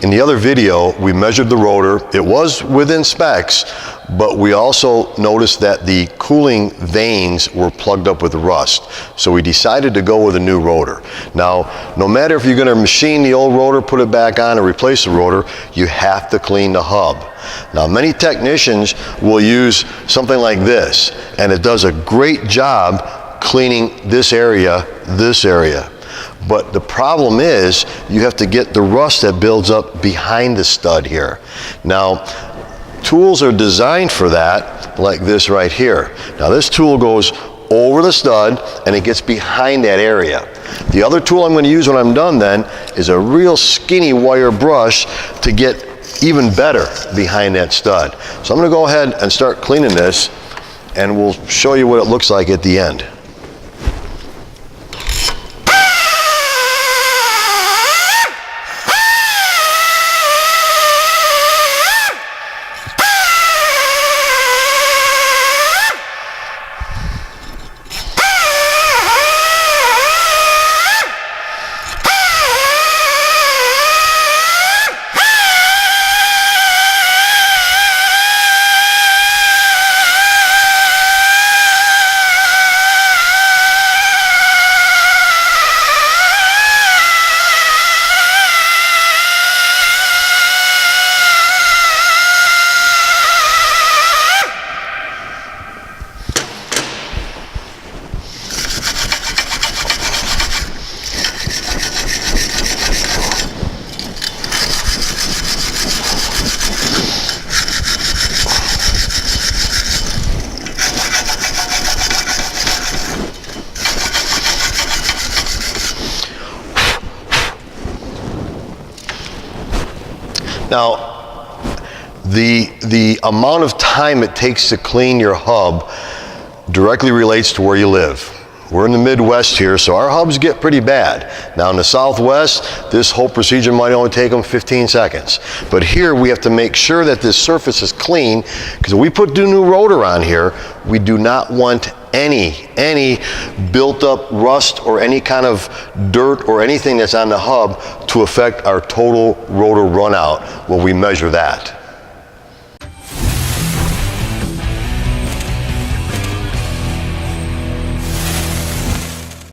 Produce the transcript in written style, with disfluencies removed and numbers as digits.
In the other video, we measured the rotor. It was within specs, but we also noticed that the cooling vanes were plugged up with rust. So we decided to go with a new rotor. Now, no matter if you're going to machine the old rotor, put it back on, and replace the rotor, you have to clean the hub. Now, many technicians will use something like this, and it does a great job cleaning this area. But the problem is you have to get the rust that builds up behind the stud here. Now, tools are designed for that, like this right here. Now, this tool goes over the stud and it gets behind that area. The other tool I'm going to use when I'm done then is a real skinny wire brush to get even better behind that stud. So I'm going to go ahead and start cleaning this, and we'll show you what it looks like at the end. Now, the amount of time it takes to clean your hub directly relates to where you live. We're in the Midwest here, so our hubs get pretty bad. Now in the Southwest, this whole procedure might only take them 15 seconds. But here we have to make sure that this surface is clean, because if we put the new rotor on here, we do not want any built up rust or any kind of dirt or anything that's on the hub to affect our total rotor runout when we measure that.